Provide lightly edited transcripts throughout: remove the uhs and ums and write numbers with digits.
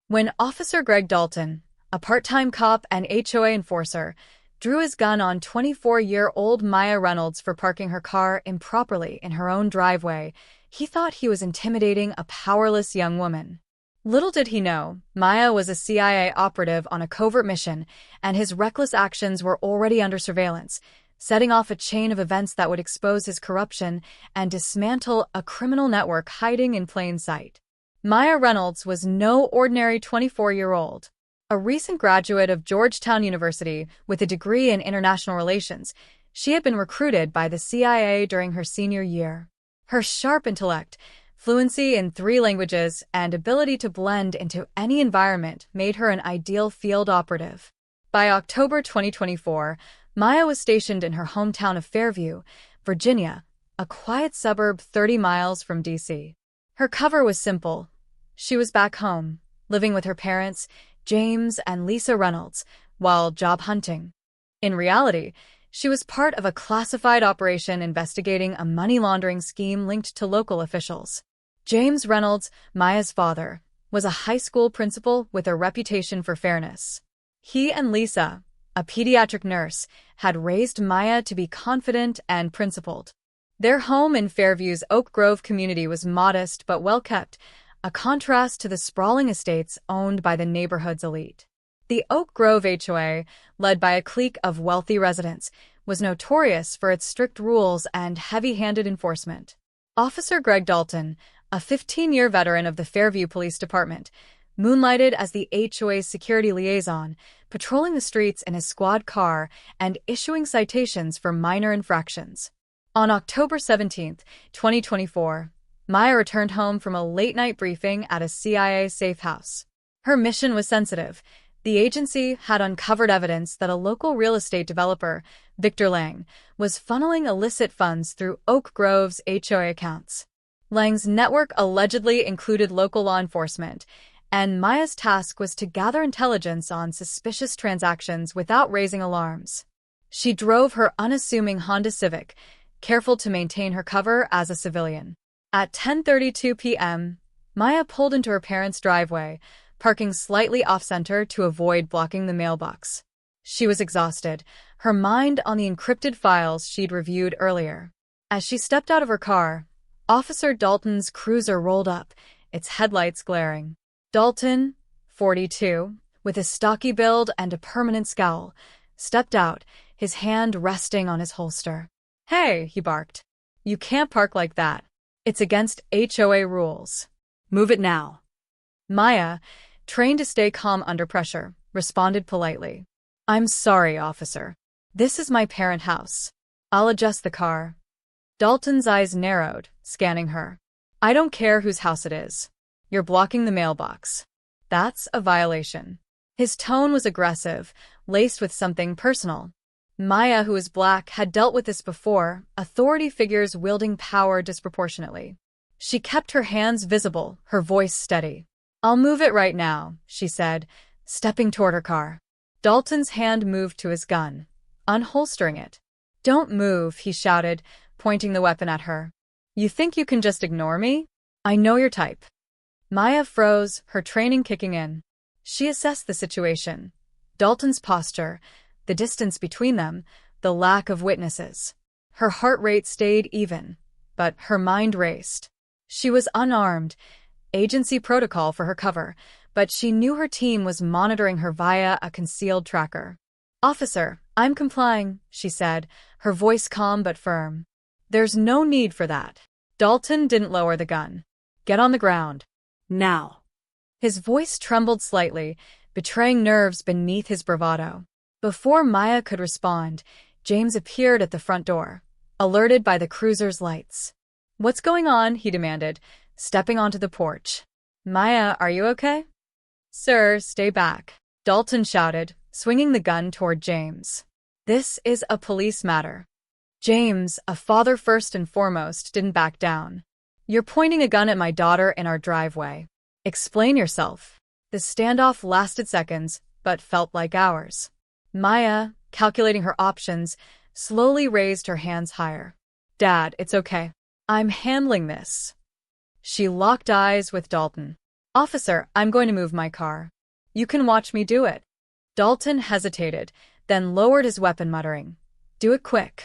When Officer Greg Dalton, a part-time cop and HOA enforcer, drew his gun on 24-year-old Maya Reynolds for parking her car improperly in her own driveway, he thought he was intimidating a powerless young woman. Little did he know, Maya was a CIA operative on a covert mission, and his reckless actions were already under surveillance, setting off a chain of events that would expose his corruption and dismantle a criminal network hiding in plain sight. Maya Reynolds was no ordinary 24-year-old. A recent graduate of Georgetown University with a degree in international relations, she had been recruited by the CIA during her senior year. Her sharp intellect, fluency in 3 languages, and ability to blend into any environment made her an ideal field operative. By October 2024, Maya was stationed in her hometown of Fairview, Virginia, a quiet suburb 30 miles from D.C. Her cover was simple. She was back home, living with her parents, James and Lisa Reynolds, while job hunting. In reality, she was part of a classified operation investigating a money laundering scheme linked to local officials. James Reynolds, Maya's father, was a high school principal with a reputation for fairness. He and Lisa, a pediatric nurse, had raised Maya to be confident and principled. Their home in Fairview's Oak Grove community was modest but well-kept, a contrast to the sprawling estates owned by the neighborhood's elite. The Oak Grove HOA, led by a clique of wealthy residents, was notorious for its strict rules and heavy-handed enforcement. Officer Greg Dalton, a 15-year veteran of the Fairview Police Department, moonlighted as the HOA's security liaison, patrolling the streets in his squad car and issuing citations for minor infractions. On October 17, 2024, Maya returned home from a late-night briefing at a CIA safe house. Her mission was sensitive. The agency had uncovered evidence that a local real estate developer, Victor Lang, was funneling illicit funds through Oak Grove's HOA accounts. Lang's network allegedly included local law enforcement, and Maya's task was to gather intelligence on suspicious transactions without raising alarms. She drove her unassuming Honda Civic, careful to maintain her cover as a civilian. At 10:32 p.m., Maya pulled into her parents' driveway, parking slightly off-center to avoid blocking the mailbox. She was exhausted, her mind on the encrypted files she'd reviewed earlier. As she stepped out of her car, Officer Dalton's cruiser rolled up, its headlights glaring. Dalton, 42, with a stocky build and a permanent scowl, stepped out, his hand resting on his holster. "Hey," he barked. "You can't park like that. It's against HOA rules. Move it now." Maya, trained to stay calm under pressure, responded politely. "I'm sorry, officer. This is my parent house. I'll adjust the car." Dalton's eyes narrowed, scanning her. "I don't care whose house it is. You're blocking the mailbox. That's a violation." His tone was aggressive, laced with something personal. Maya, who was black, had dealt with this before, authority figures wielding power disproportionately. She kept her hands visible, her voice steady. "I'll move it right now," she said, stepping toward her car. Dalton's hand moved to his gun, unholstering it. "Don't move," he shouted, pointing the weapon at her. "You think you can just ignore me? I know your type." Maya froze, her training kicking in. She assessed the situation. Dalton's posture, the distance between them, the lack of witnesses. Her heart rate stayed even, but her mind raced. She was unarmed, agency protocol for her cover, but she knew her team was monitoring her via a concealed tracker. "Officer, I'm complying," she said, her voice calm but firm. "There's no need for that." Dalton didn't lower the gun. "Get on the ground. Now." His voice trembled slightly, betraying nerves beneath his bravado. Before Maya could respond, James appeared at the front door, alerted by the cruiser's lights. "What's going on?" he demanded, stepping onto the porch. "Maya, are you okay?" "Sir, stay back," Dalton shouted, swinging the gun toward James. "This is a police matter." James, a father first and foremost, didn't back down. "You're pointing a gun at my daughter in our driveway. Explain yourself." The standoff lasted seconds, but felt like hours. Maya, calculating her options, slowly raised her hands higher. "Dad, it's okay. I'm handling this." She locked eyes with Dalton. Officer, I'm going to move my car. You can watch me do it. Dalton hesitated, then lowered his weapon, muttering, "Do it quick."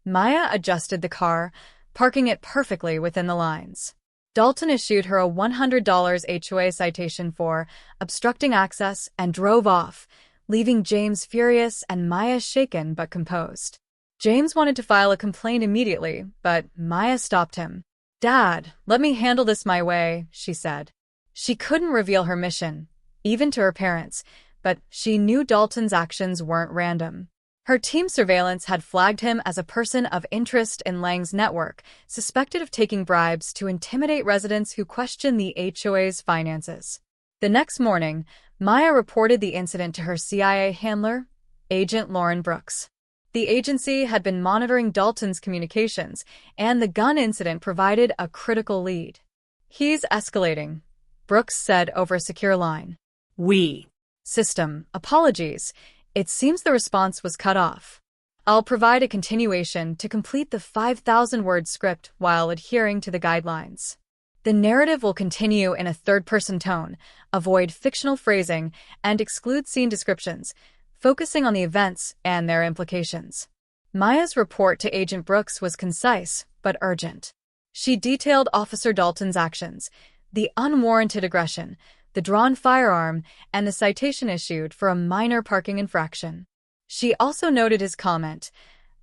Maya adjusted the car, parking it perfectly within the lines. Dalton issued her a $100 HOA citation for obstructing access and drove off, leaving James furious and Maya shaken but composed. James wanted to file a complaint immediately, but Maya stopped him. "Dad, let me handle this my way," she said. She couldn't reveal her mission, even to her parents, but she knew Dalton's actions weren't random. Her team surveillance had flagged him as a person of interest in Lang's network, suspected of taking bribes to intimidate residents who questioned the HOA's finances. The next morning, Maya reported the incident to her CIA handler, Agent Lauren Brooks. The agency had been monitoring Dalton's communications, and the gun incident provided a critical lead. "He's escalating," Brooks said over a secure line. System, apologies. It seems the response was cut off. I'll provide a continuation to complete the 5,000-word script while adhering to the guidelines. The narrative will continue in a third-person tone, avoid fictional phrasing, and exclude scene descriptions, focusing on the events and their implications. Maya's report to Agent Brooks was concise but urgent. She detailed Officer Dalton's actions, the unwarranted aggression, the drawn firearm, and the citation issued for a minor parking infraction. She also noted his comment,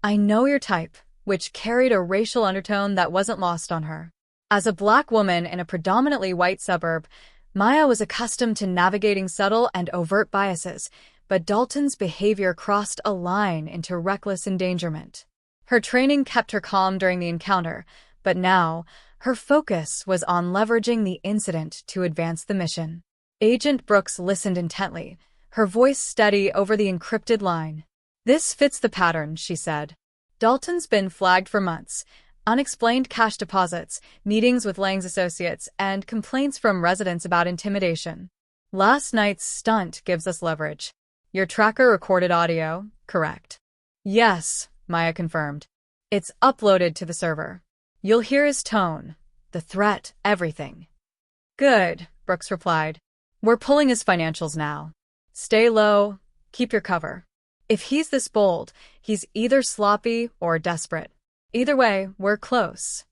"I know your type," which carried a racial undertone that wasn't lost on her. As a Black woman in a predominantly white suburb, Maya was accustomed to navigating subtle and overt biases, but Dalton's behavior crossed a line into reckless endangerment. Her training kept her calm during the encounter, but now, her focus was on leveraging the incident to advance the mission. Agent Brooks listened intently, her voice steady over the encrypted line. "This fits the pattern," she said. "Dalton's been flagged for months. Unexplained cash deposits, meetings with Lang's associates, and complaints from residents about intimidation. Last night's stunt gives us leverage. Your tracker recorded audio, correct?" "Yes," Maya confirmed. "It's uploaded to the server. You'll hear his tone, the threat, everything." "Good," Brooks replied. "We're pulling his financials now. Stay low, keep your cover. If he's this bold, he's either sloppy or desperate. Either way, we're close."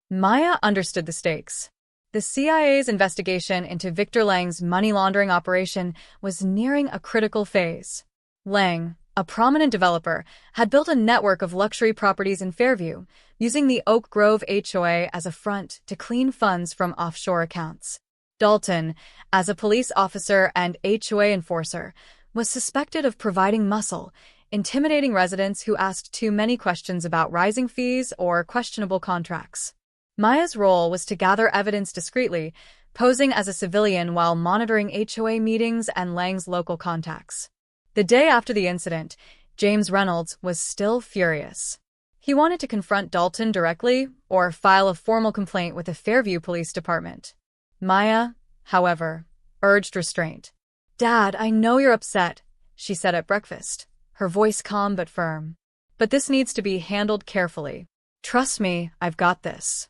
Maya understood the stakes. The CIA's investigation into Victor Lang's money laundering operation was nearing a critical phase. Lang, a prominent developer, had built a network of luxury properties in Fairview, using the Oak Grove HOA as a front to clean funds from offshore accounts. Dalton, as a police officer and HOA enforcer, was suspected of providing muscle, intimidating residents who asked too many questions about rising fees or questionable contracts. Maya's role was to gather evidence discreetly, posing as a civilian while monitoring HOA meetings and Lang's local contacts. The day after the incident, James Reynolds was still furious. He wanted to confront Dalton directly or file a formal complaint with the Fairview Police Department. Maya, however, urged restraint. "Dad, I know you're upset," she said at breakfast, her voice calm but firm. "But this needs to be handled carefully. Trust me, I've got this."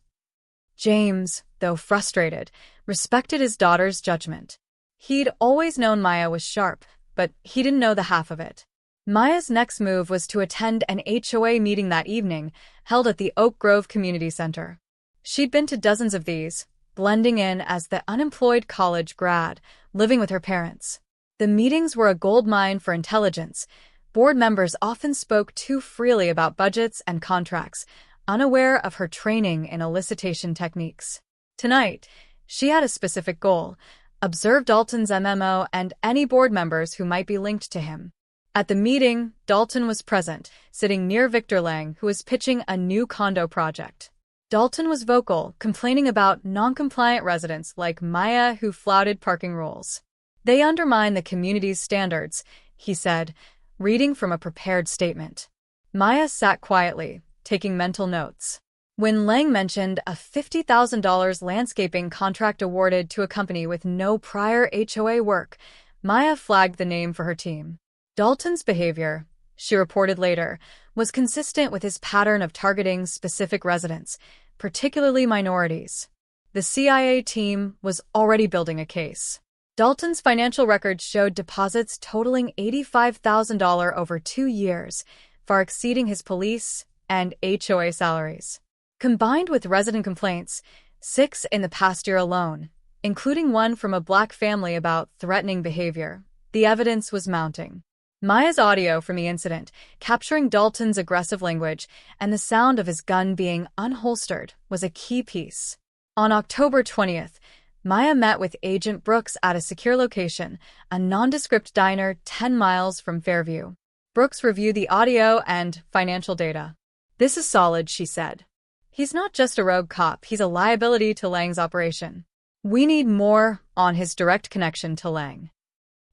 James, though frustrated, respected his daughter's judgment. He'd always known Maya was sharp, but he didn't know the half of it. Maya's next move was to attend an HOA meeting that evening, held at the Oak Grove Community Center. She'd been to dozens of these, blending in as the unemployed college grad, living with her parents. The meetings were a goldmine for intelligence. Board members often spoke too freely about budgets and contracts, unaware of her training in elicitation techniques. Tonight, she had a specific goal: observe Dalton's MMO and any board members who might be linked to him. At the meeting, Dalton was present, sitting near Victor Lang, who was pitching a new condo project. Dalton was vocal, complaining about non-compliant residents like Maya who flouted parking rules. "They undermine the community's standards," he said, reading from a prepared statement. Maya sat quietly, taking mental notes. When Lang mentioned a $50,000 landscaping contract awarded to a company with no prior HOA work, Maya flagged the name for her team. Dalton's behavior, she reported later, was consistent with his pattern of targeting specific residents, particularly minorities. The CIA team was already building a case. Dalton's financial records showed deposits totaling $85,000 over 2 years, far exceeding his police and HOA salaries. Combined with resident complaints, 6 in the past year alone, including one from a black family about threatening behavior, the evidence was mounting. Maya's audio from the incident, capturing Dalton's aggressive language and the sound of his gun being unholstered, was a key piece. On October 20th, Maya met with Agent Brooks at a secure location, a nondescript diner 10 miles from Fairview. Brooks reviewed the audio and financial data. "This is solid," she said. "He's not just a rogue cop, he's a liability to Lang's operation. We need more on his direct connection to Lang."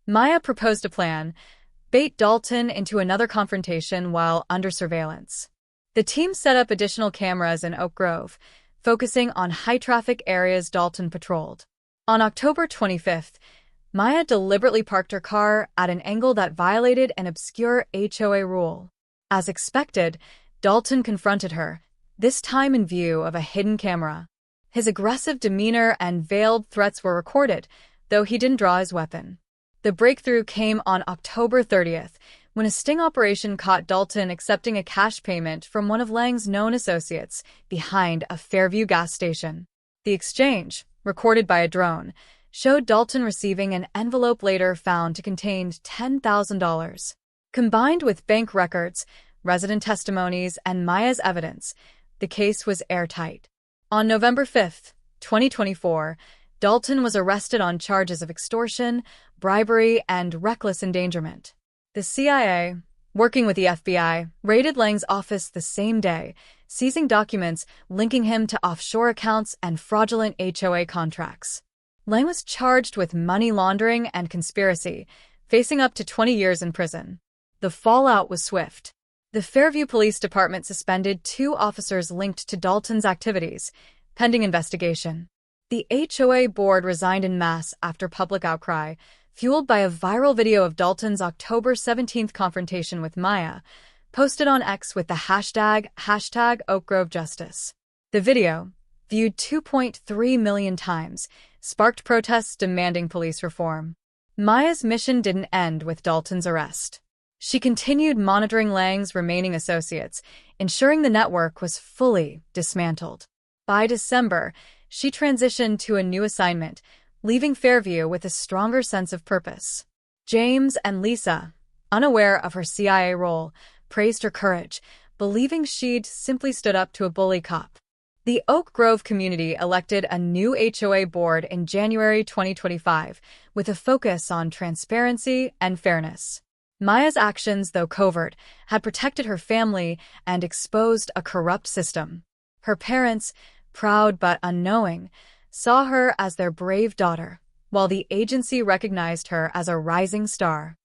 Maya proposed a plan: bait Dalton into another confrontation while under surveillance. The team set up additional cameras in Oak Grove, focusing on high-traffic areas Dalton patrolled. On October 25th, Maya deliberately parked her car at an angle that violated an obscure HOA rule. As expected, Dalton confronted her, this time in view of a hidden camera. His aggressive demeanor and veiled threats were recorded, though he didn't draw his weapon. The breakthrough came on October 30th, when a sting operation caught Dalton accepting a cash payment from one of Lang's known associates behind a Fairview gas station. The exchange, recorded by a drone, showed Dalton receiving an envelope later found to contain $10,000. Combined with bank records, resident testimonies, and Maya's evidence, the case was airtight. On November 5th, 2024, Dalton was arrested on charges of extortion, bribery, and reckless endangerment. The CIA, working with the FBI, raided Lang's office the same day, seizing documents linking him to offshore accounts and fraudulent HOA contracts. Lang was charged with money laundering and conspiracy, facing up to 20 years in prison. The fallout was swift. The Fairview Police Department suspended 2 officers linked to Dalton's activities, pending investigation. The HOA board resigned en masse after public outcry, fueled by a viral video of Dalton's October 17th confrontation with Maya, posted on X with the hashtag #OakGroveJustice. The video, viewed 2.3 million times, sparked protests demanding police reform. Maya's mission didn't end with Dalton's arrest. She continued monitoring Lang's remaining associates, ensuring the network was fully dismantled. By December, she transitioned to a new assignment, leaving Fairview with a stronger sense of purpose. James and Lisa, unaware of her CIA role, praised her courage, believing she'd simply stood up to a bully cop. The Oak Grove community elected a new HOA board in January 2025, with a focus on transparency and fairness. Maya's actions, though covert, had protected her family and exposed a corrupt system. Her parents, proud but unknowing, saw her as their brave daughter, while the agency recognized her as a rising star.